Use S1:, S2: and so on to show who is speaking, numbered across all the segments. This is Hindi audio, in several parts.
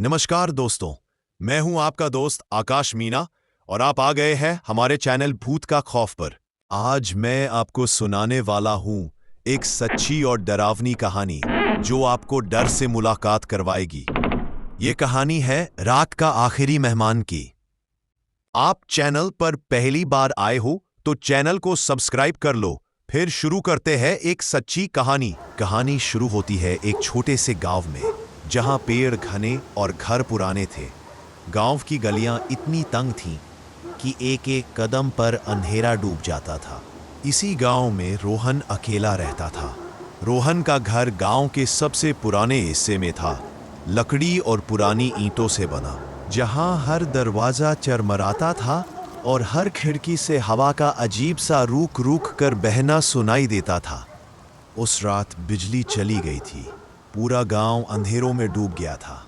S1: नमस्कार दोस्तों, मैं हूं आपका दोस्त आकाश मीना और आप आ गए हैं हमारे चैनल भूत का खौफ पर। आज मैं आपको सुनाने वाला हूं एक सच्ची और डरावनी कहानी जो आपको डर से मुलाकात करवाएगी। ये कहानी है रात का आखिरी मेहमान की। आप चैनल पर पहली बार आए हो तो चैनल को सब्सक्राइब कर लो। फिर शुरू करते हैं एक सच्ची कहानी। कहानी शुरू होती है एक छोटे से गांव में, जहां पेड़ घने और घर पुराने थे। गांव की गलियां इतनी तंग थीं कि एक एक कदम पर अंधेरा डूब जाता था। इसी गांव में रोहन अकेला रहता था। रोहन का घर गांव के सबसे पुराने हिस्से में था, लकड़ी और पुरानी ईंटों से बना, जहां हर दरवाजा चरमराता था और हर खिड़की से हवा का अजीब सा रूख रूख कर बहना सुनाई देता था। उस रात बिजली चली गई थी। पूरा गांव अंधेरों में डूब गया था।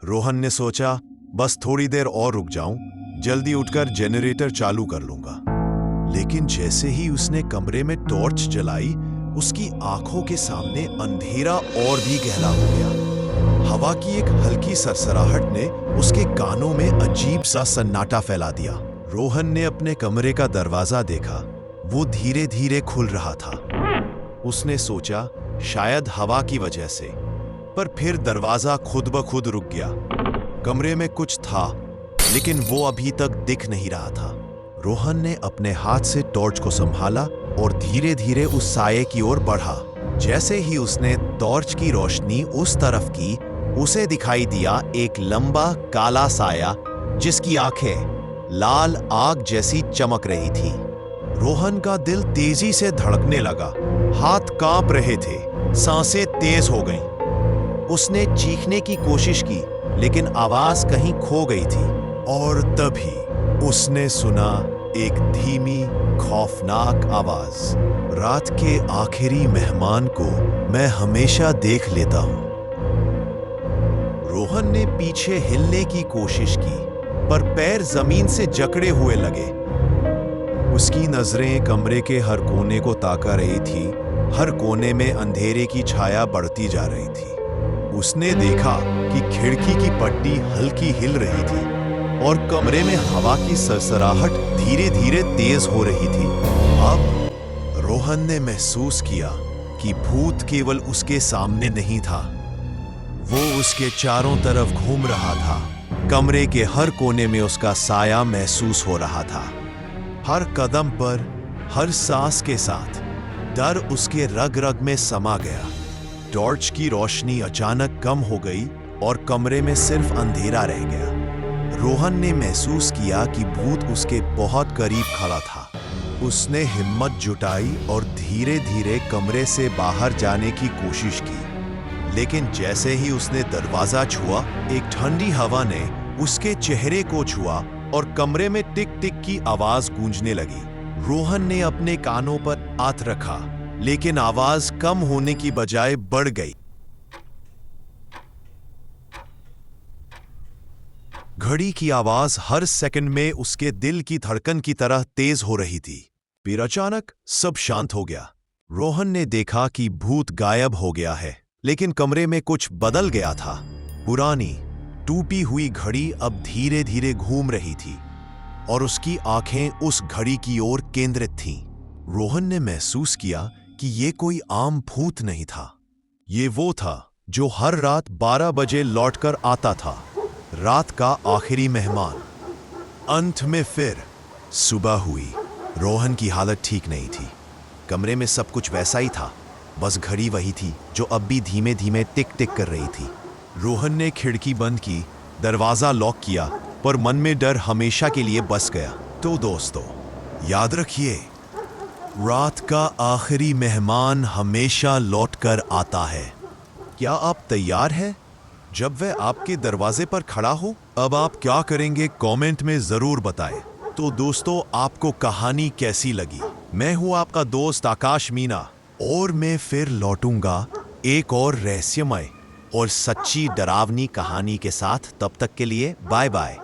S1: रोहन ने सोचा, बस थोड़ी देर और रुक जाऊं, जल्दी उठकर जनरेटर चालू कर लूंगा। लेकिन जैसे ही उसने कमरे में टॉर्च जलाई, उसकी आंखों के सामने अंधेरा और भी गहरा हो गया। हवा की एक हल्की सरसराहट ने उसके कानों में अजीब सा सन्नाटा फैला दिया। रोहन ने अपने कमरे का दरवाजा देखा। वो धीरे धीरे खुल रहा था। उसने सोचा शायद हवा की वजह से, पर फिर दरवाजा खुद ब खुद रुक गया। कमरे में कुछ था, लेकिन वो अभी तक दिख नहीं रहा था। रोहन ने अपने हाथ से टॉर्च को संभाला और धीरे धीरे उस साये की ओर बढ़ा। जैसे ही उसने टॉर्च की रोशनी उस तरफ की, उसे दिखाई दिया एक लंबा काला साया जिसकी आंखें लाल आग जैसी चमक रही थी। रोहन का दिल तेजी से धड़कने लगा, हाथ कांप रहे थे, सांसें तेज हो गईं। उसने चीखने की कोशिश की, लेकिन आवाज कहीं खो गई थी। और तभी उसने सुना एक धीमी, खौफनाक आवाज, रात के आखिरी मेहमान को मैं हमेशा देख लेता हूं। रोहन ने पीछे हिलने की कोशिश की, पर पैर जमीन से जकड़े हुए लगे। उसकी नजरें कमरे के हर कोने को ताका रही थी। हर कोने में अंधेरे की छाया बढ़ती जा रही थी। उसने देखा कि खिड़की की पट्टी हल्की हिल रही थी और कमरे में हवा की सरसराहट धीरे धीरे तेज हो रही थी। अब रोहन ने महसूस किया कि भूत केवल उसके सामने नहीं था, वो उसके चारों तरफ घूम रहा था। कमरे के हर कोने में उसका साया महसूस हो रहा था। हर कदम पर, हर सांस के साथ डर उसके रग रग में समा गया। टॉर्च की रोशनी अचानक कम हो गई और कमरे में सिर्फ अंधेरा रह गया। रोहन ने महसूस किया कि भूत उसके बहुत करीब खड़ा था। उसने हिम्मत जुटाई और धीरे धीरे कमरे से बाहर जाने की कोशिश की। लेकिन जैसे ही उसने दरवाजा छुआ, एक ठंडी हवा ने उसके चेहरे को छुआ और कमरे में टिक टिक की आवाज गूंजने लगी। रोहन ने अपने कानों पर हाथ रखा, लेकिन आवाज कम होने की बजाय बढ़ गई। घड़ी की आवाज हर सेकंड में उसके दिल की धड़कन की तरह तेज हो रही थी। फिर अचानक सब शांत हो गया। रोहन ने देखा कि भूत गायब हो गया है, लेकिन कमरे में कुछ बदल गया था। पुरानी टूटी हुई घड़ी अब धीरे धीरे घूम रही थी और उसकी आंखें उस घड़ी की ओर केंद्रित थीं। रोहन ने महसूस किया कि ये कोई आम भूत नहीं था। ये वो था जो हर रात 12 बजे लौटकर आता था, रात का आखिरी मेहमान। अंत में फिर सुबह हुई। रोहन की हालत ठीक नहीं थी। कमरे में सब कुछ वैसा ही था, बस घड़ी वही थी जो अब भी धीमे धीमे टिक टिक कर रही थी। रोहन ने खिड़की बंद की, दरवाजा लॉक किया, पर मन में डर हमेशा के लिए बस गया। तो दोस्तों, याद रखिए, रात का आखिरी मेहमान हमेशा लौटकर आता है। क्या आप तैयार हैं जब वह आपके दरवाजे पर खड़ा हो? अब आप क्या करेंगे कमेंट में जरूर बताएं। तो दोस्तों, आपको कहानी कैसी लगी? मैं हूं आपका दोस्त आकाश मीना और मैं फिर लौटूंगा एक और रहस्यमय और सच्ची डरावनी कहानी के साथ। तब तक के लिए बाय बाय।